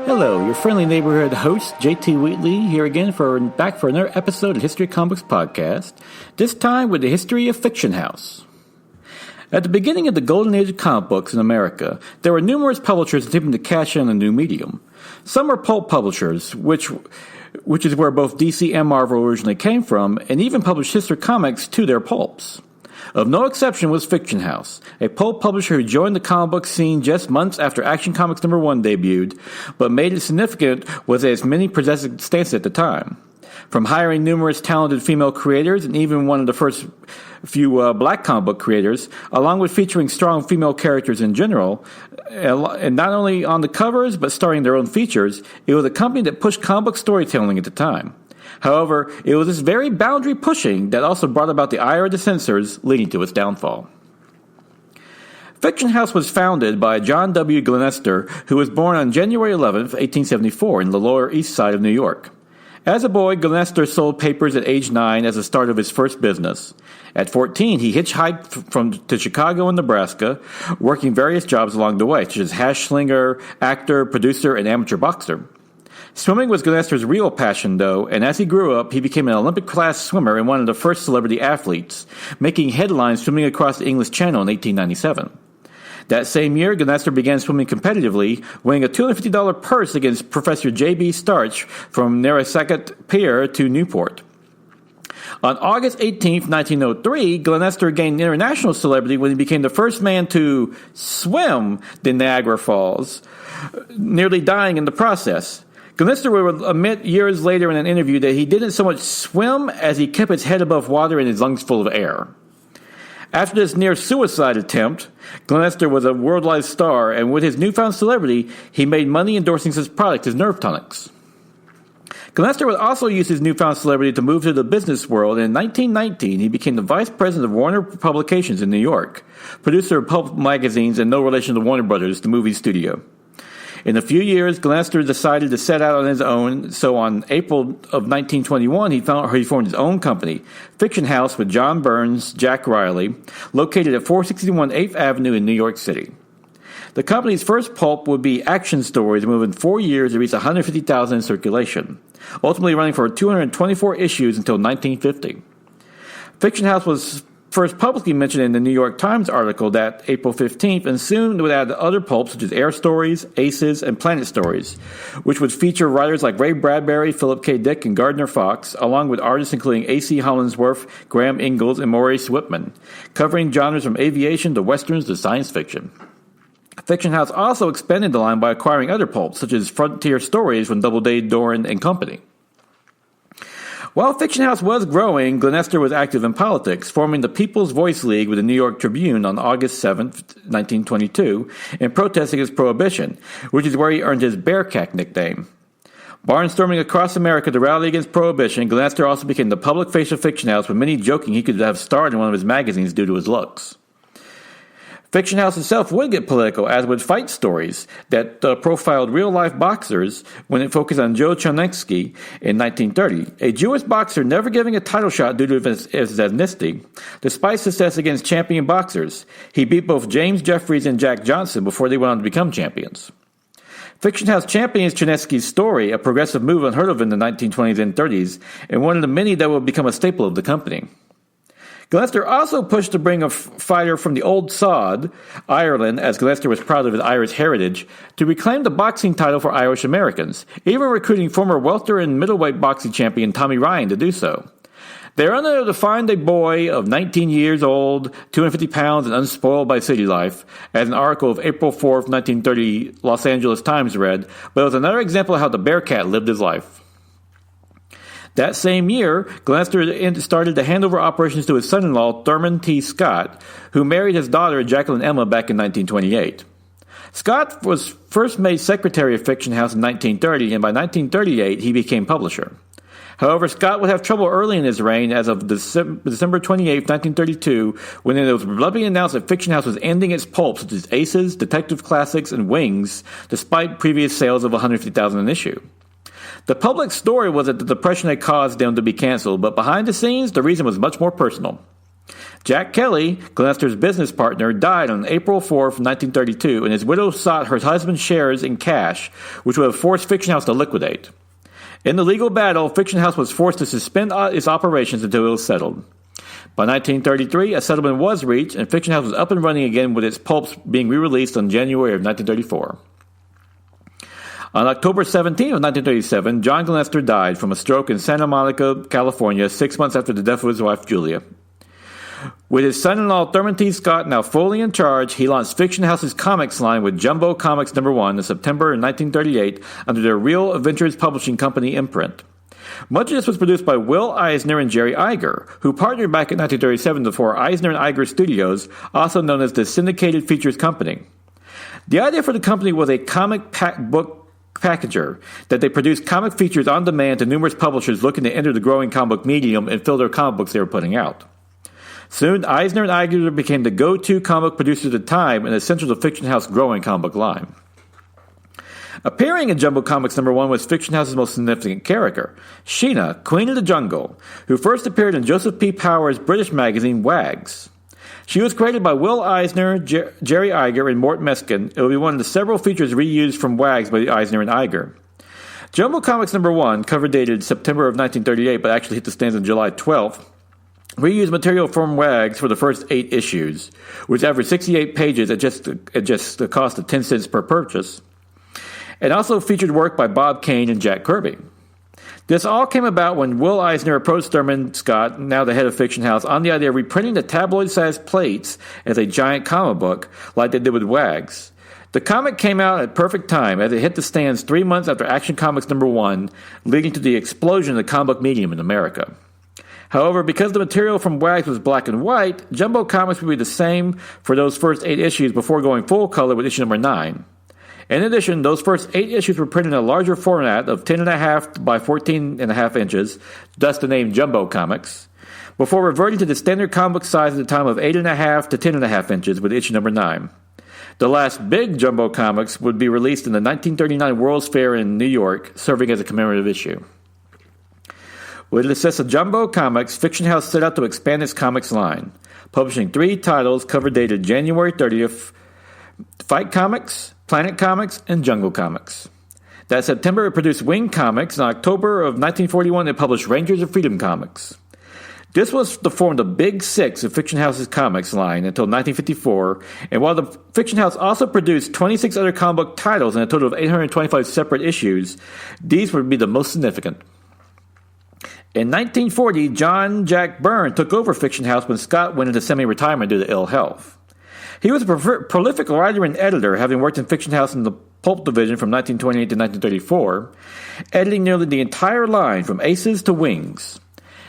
Hello, your friendly neighborhood host, JT Wheatley, here again back for another episode of History of Comics Podcast, this time with the history of Fiction House. At the beginning of the golden age of comic books in America, there were numerous publishers attempting to cash in on a new medium. Some were pulp publishers, which is where both DC and Marvel originally came from, and even published history comics to their pulps. Of no exception was Fiction House, a pulp publisher who joined the comic book scene just months after Action Comics #1 debuted, but made it significant was its many possessive stance at the time. From hiring numerous talented female creators and even one of the first few black comic book creators, along with featuring strong female characters in general, and not only on the covers but starring their own features, it was a company that pushed comic book storytelling at the time. However, it was this very boundary pushing that also brought about the ire of the censors, leading to its downfall. Fiction House was founded by John W. Glenister, who was born on January 11, 1874, in the Lower East Side of New York. As a boy, Glenister sold papers at age 9 as the start of his first business. At 14, he hitchhiked to Chicago and Nebraska, working various jobs along the way, such as hash slinger, actor, producer, and amateur boxer. Swimming was Glenister's real passion, though, and as he grew up, he became an Olympic-class swimmer and one of the first celebrity athletes, making headlines swimming across the English Channel in 1897. That same year, Glenister began swimming competitively, winning a $250 purse against Professor J.B. Starch from Narragansett Pier to Newport. On August 18, 1903, Glenister gained international celebrity when he became the first man to swim the Niagara Falls, nearly dying in the process. Glenister would admit years later in an interview that he didn't so much swim as he kept his head above water and his lungs full of air. After this near-suicide attempt, Glenister was a worldwide star, and with his newfound celebrity, he made money endorsing his product as nerve tonics. Glenister would also use his newfound celebrity to move to the business world, and in 1919, he became the vice president of Warner Publications in New York, producer of pulp magazines and no relation to Warner Brothers, the movie studio. In a few years, Glenister decided to set out on his own, so on April of 1921, he formed his own company, Fiction House, with John Burns, Jack Riley, located at 461 8th Avenue in New York City. The company's first pulp would be Action Stories, and within 4 years, it reached 150,000 in circulation, ultimately running for 224 issues until 1950. Fiction House was first publicly mentioned in the New York Times article that April 15th, and soon would add other pulps such as Air Stories, Aces, and Planet Stories, which would feature writers like Ray Bradbury, Philip K. Dick, and Gardner Fox, along with artists including A.C. Hollingsworth, Graham Ingalls, and Maurice Whitman, covering genres from aviation to westerns to science fiction. Fiction House also expanded the line by acquiring other pulps, such as Frontier Stories from Doubleday, Doran, and Company. While Fiction House was growing, Glenister was active in politics, forming the People's Voice League with the New York Tribune on August 7, 1922, in protest against Prohibition, which is where he earned his Bearcat nickname. Barnstorming across America to rally against Prohibition, Glenister also became the public face of Fiction House, with many joking he could have starred in one of his magazines due to his looks. Fiction House itself would get political, as would Fight Stories, that profiled real-life boxers when it focused on Joe Chernetsky in 1930, a Jewish boxer never giving a title shot due to his ethnicity. Despite success against champion boxers, he beat both James Jeffries and Jack Johnson before they went on to become champions. Fiction House champions Chernetsky's story, a progressive move unheard of in the 1920s and 30s, and one of the many that would become a staple of the company. Glenister also pushed to bring a fighter from the Old Sod, Ireland, as Glenister was proud of his Irish heritage, to reclaim the boxing title for Irish Americans, even recruiting former welter and middleweight boxing champion Tommy Ryan to do so. They are unable to find a boy of 19 years old, 250 pounds, and unspoiled by city life, as an article of April 4, 1930 Los Angeles Times read, but it was another example of how the Bearcat lived his life. That same year, Glenister started to hand over operations to his son-in-law, Thurman T. Scott, who married his daughter, Jacqueline Emma, back in 1928. Scott was first made secretary of Fiction House in 1930, and by 1938, he became publisher. However, Scott would have trouble early in his reign as of December 28, 1932, when it was bluntly announced that Fiction House was ending its pulp, such as Aces, Detective Classics, and Wings, despite previous sales of 150,000 an issue. The public story was that the Depression had caused them to be canceled, but behind the scenes, the reason was much more personal. Jack Kelly, Glen Esther's business partner, died on April 4th, 1932, and his widow sought her husband's shares in cash, which would have forced Fiction House to liquidate. In the legal battle, Fiction House was forced to suspend its operations until it was settled. By 1933, a settlement was reached, and Fiction House was up and running again with its pulps being re-released in January of 1934. On October 17 of 1937, John Glen Esther died from a stroke in Santa Monica, California, 6 months after the death of his wife, Julia. With his son-in-law Thurman T. Scott now fully in charge, he launched Fiction House's comics line with Jumbo Comics No. 1 in September 1938 under their Real Adventures Publishing Company imprint. Much of this was produced by Will Eisner and Jerry Iger, who partnered back in 1937 to form Eisner and Iger Studios, also known as the Syndicated Features Company. The idea for the company was a comic book packager, that they produced comic features on demand to numerous publishers looking to enter the growing comic book medium and fill their comic books they were putting out. Soon, Eisner and Iger became the go-to comic producers at the time and essential to Fiction House's growing comic book line. Appearing in Jumbo Comics No. 1 was Fiction House's most significant character, Sheena, Queen of the Jungle, who first appeared in Joseph P. Power's British magazine Wags. She was created by Will Eisner, Jerry Iger, and Mort Meskin. It will be one of the several features reused from Wags by Eisner and Iger. Jumbo Comics No. 1, cover dated September of 1938 but actually hit the stands on July 12th, reused material from Wags for the first 8 issues, which averaged 68 pages at just the cost of 10 cents per purchase, and also featured work by Bob Kane and Jack Kirby. This all came about when Will Eisner approached Thurman Scott, now the head of Fiction House, on the idea of reprinting the tabloid-sized plates as a giant comic book like they did with Wags. The comic came out at perfect time as it hit the stands 3 months after Action Comics No. 1, leading to the explosion of the comic book medium in America. However, because the material from Wags was black and white, Jumbo Comics would be the same for those first 8 issues before going full color with issue number 9. In addition, those first 8 issues were printed in a larger format of 10.5 by 14.5 inches, thus the name Jumbo Comics, before reverting to the standard comic size at the time of 8.5 to 10.5 inches with issue number 9. The last big Jumbo Comics would be released in the 1939 World's Fair in New York, serving as a commemorative issue. With the success of Jumbo Comics, Fiction House set out to expand its comics line, publishing 3 titles cover dated January 30th, Fight Comics, Planet Comics, and Jungle Comics. That September, it produced Wing Comics, and in October of 1941, it published Rangers of Freedom Comics. This was to form the Big Six of Fiction House's comics line until 1954, and while the Fiction House also produced 26 other comic book titles in a total of 825 separate issues, these would be the most significant. In 1940, John Jack Burne took over Fiction House when Scott went into semi-retirement due to ill health. He was a prolific writer and editor, having worked in Fiction House in the pulp division from 1928 to 1934, editing nearly the entire line from Aces to Wings.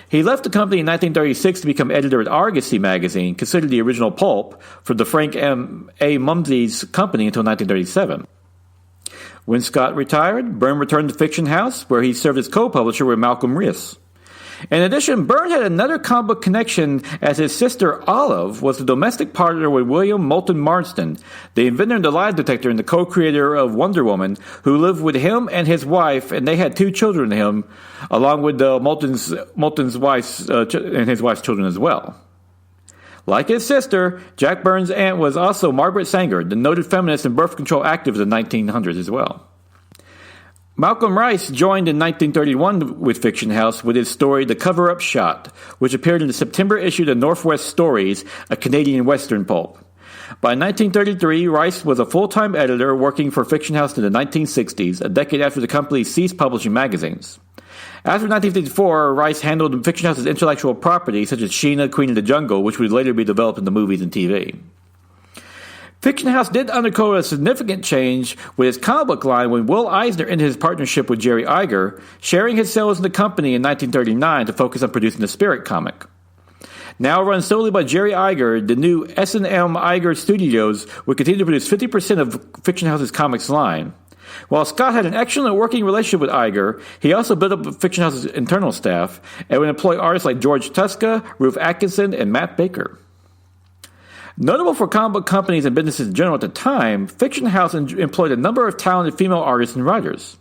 He left the company in 1936 to become editor at Argosy magazine, considered the original pulp, for the Frank A. Mumsey's company until 1937. When Scott retired, Burne returned to Fiction House, where he served as co-publisher with Malcolm Riss. In addition, Burne had another comic book connection, as his sister Olive was the domestic partner with William Moulton Marston, the inventor of the lie detector and the co-creator of Wonder Woman, who lived with him and his wife, and they had 2 children to him, along with Moulton's wife's and his wife's children as well. Like his sister, Jack Burne's aunt was also Margaret Sanger, the noted feminist and birth control activist of the 1900s as well. Malcolm Rice joined in 1931 with Fiction House with his story The Cover-Up Shot, which appeared in the September issue of Northwest Stories, a Canadian Western pulp. By 1933, Rice was a full-time editor working for Fiction House in the 1960s, a decade after the company ceased publishing magazines. After 1954, Rice handled Fiction House's intellectual property, such as Sheena, Queen of the Jungle, which would later be developed into movies and TV. Fiction House did undergo a significant change with its comic book line when Will Eisner ended his partnership with Jerry Iger, sharing his sales in the company in 1939 to focus on producing the Spirit comic. Now run solely by Jerry Iger, the new S&M Iger Studios would continue to produce 50% of Fiction House's comics line. While Scott had an excellent working relationship with Iger, he also built up Fiction House's internal staff and would employ artists like George Tuska, Ruth Atkinson, and Matt Baker. Notable for comic book companies and businesses in general at the time, Fiction House employed a number of talented female artists and writers.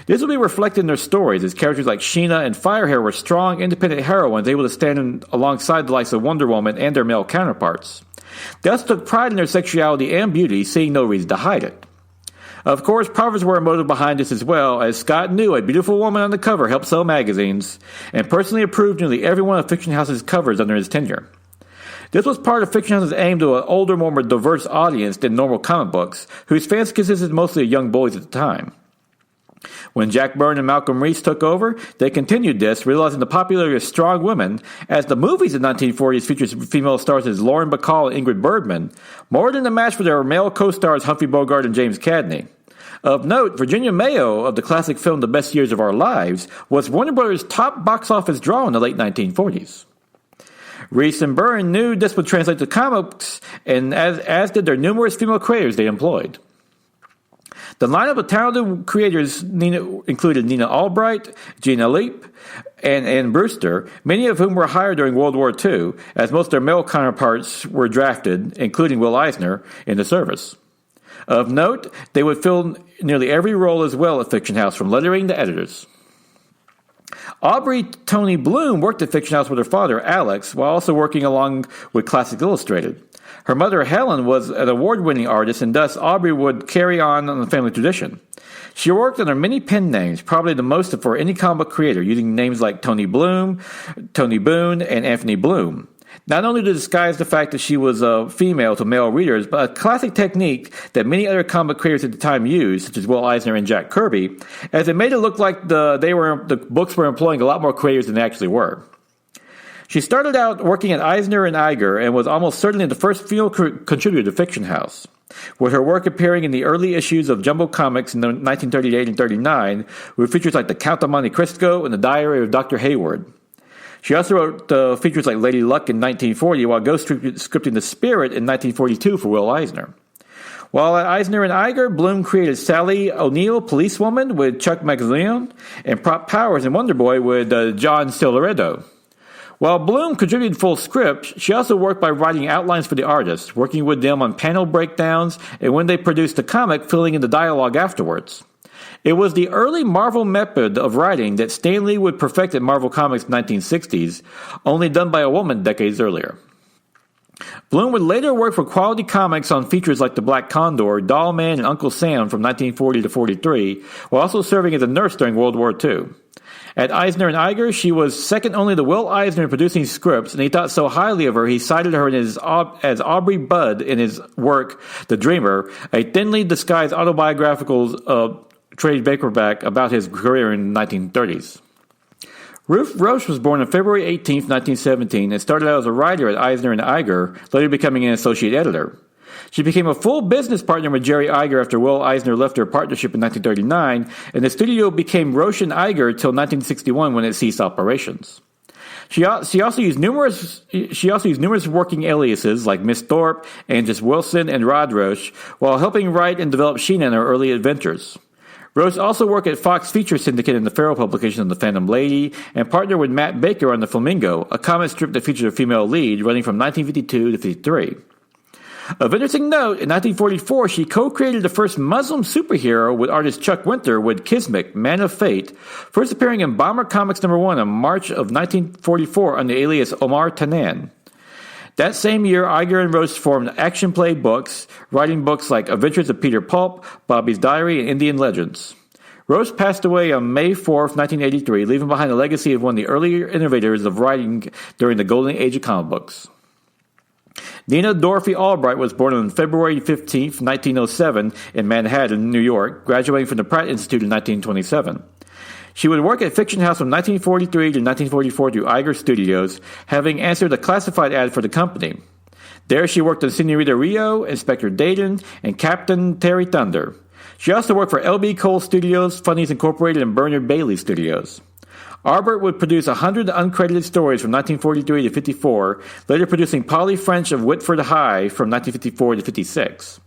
This will be reflected in their stories, as characters like Sheena and Firehair were strong, independent heroines able to stand alongside the likes of Wonder Woman and their male counterparts. They also took pride in their sexuality and beauty, seeing no reason to hide it. Of course, profits were a motive behind this as well, as Scott knew a beautiful woman on the cover helped sell magazines, and personally approved nearly every one of Fiction House's covers under his tenure. This was part of Fiction House's aim to an older, more diverse audience than normal comic books, whose fans consisted mostly of young boys at the time. When Jack Burne and Malcolm Reese took over, they continued this, realizing the popularity of strong women, as the movies in the 1940s featured female stars as Lauren Bacall and Ingrid Bergman, more than a match for their male co-stars Humphrey Bogart and James Cagney. Of note, Virginia Mayo of the classic film The Best Years of Our Lives was Warner Brothers' top box office draw in the late 1940s. Reese and Burne knew this would translate to comics, and as did their numerous female creators they employed. The lineup of talented creators included Nina Albright, Gina Leap, and Ann Brewster, many of whom were hired during World War II, as most of their male counterparts were drafted, including Will Eisner, in the service. Of note, they would fill nearly every role as well at Fiction House, from lettering to editors. Aubrey Toni Bloom worked at Fiction House with her father, Alex, while also working along with Classics Illustrated. Her mother, Helen, was an award-winning artist, and thus Aubrey would carry on the family tradition. She worked under many pen names, probably the most for any comic book creator, using names like Toni Bloom, Tony Boone, and Anthony Bloom. Not only to disguise the fact that she was a female to male readers, but a classic technique that many other comic creators at the time used, such as Will Eisner and Jack Kirby, as it made it look like the books were employing a lot more creators than they actually were. She started out working at Eisner and Iger and was almost certainly the first female contributor to Fiction House, with her work appearing in the early issues of Jumbo Comics in 1938 and 39, with features like The Count of Monte Cristo and The Diary of Dr. Hayward. She also wrote features like Lady Luck in 1940, while ghost scripting The Spirit in 1942 for Will Eisner. While at Eisner and Iger, Bloom created Sally O'Neill, Policewoman, with Chuck Maglione, and Prop Powers and Wonder Boy with John Stileredo. While Bloom contributed full script, she also worked by writing outlines for the artists, working with them on panel breakdowns, and when they produced a comic, filling in the dialogue afterwards. It was the early Marvel method of writing that Stan Lee would perfect at Marvel Comics in the 1960s, only done by a woman decades earlier. Bloom would later work for Quality Comics on features like The Black Condor, Doll Man, and Uncle Sam from 1940 to 43, while also serving as a nurse during World War II. At Eisner and Iger, she was second only to Will Eisner in producing scripts, and he thought so highly of her he cited her as Aubrey Budd in his work The Dreamer, a thinly disguised autobiographical trade paperback about his career in the 1930s. Ruth Roche was born on February 18, 1917, and started out as a writer at Eisner and Iger, later becoming an associate editor. She became a full business partner with Jerry Iger after Will Eisner left their partnership in 1939, and the studio became Roche and Iger till 1961 when it ceased operations. She also used numerous working aliases like Miss Thorpe, Angus Wilson, and Rod Roche, while helping write and develop Sheena in her early adventures. Roche also worked at Fox Feature Syndicate in the Farrell publication of The Phantom Lady, and partnered with Matt Baker on The Flamingo, a comic strip that featured a female lead, running from 1952 to 53. Of interesting note, in 1944, she co-created the first Muslim superhero with artist Chuck Winter with Kismet, Man of Fate, first appearing in Bomber Comics #1 in March of 1944 under the alias Omar Tanan. That same year, Iger and Roche formed Action Play Books, writing books like Adventures of Peter Pulp, Bobby's Diary, and Indian Legends. Roche passed away on May 4, 1983, leaving behind a legacy of one of the earlier innovators of writing during the golden age of comic books. Nina Dorothy Albright was born on February 15, 1907, in Manhattan, New York, graduating from the Pratt Institute in 1927. She would work at Fiction House from 1943 to 1944 through Iger Studios, having answered a classified ad for the company. There she worked on Senorita Rio, Inspector Dayton, and Captain Terry Thunder. She also worked for L.B. Cole Studios, Funnies Incorporated, and Bernard Bailey Studios. Aubrey would produce 100 uncredited stories from 1943 to 54, later producing Polly French of Whitford High from 1954 to 56.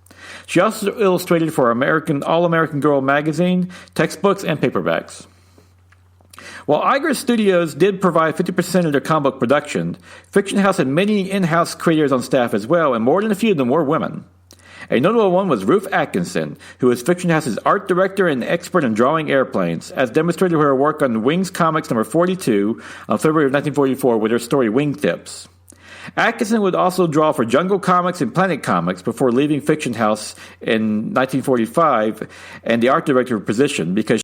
She also illustrated for All American Girl magazine, textbooks, and paperbacks. While Iger Studios did provide 50% of their comic book production, Fiction House had many in-house creators on staff as well, and more than a few of them were women. A notable one was Ruth Atkinson, who was Fiction House's art director and expert in drawing airplanes, as demonstrated with her work on Wings Comics number 42 on February of 1944 with her story Wingtips. Atkinson would also draw for Jungle Comics and Planet Comics before leaving Fiction House in 1945 and the art director position because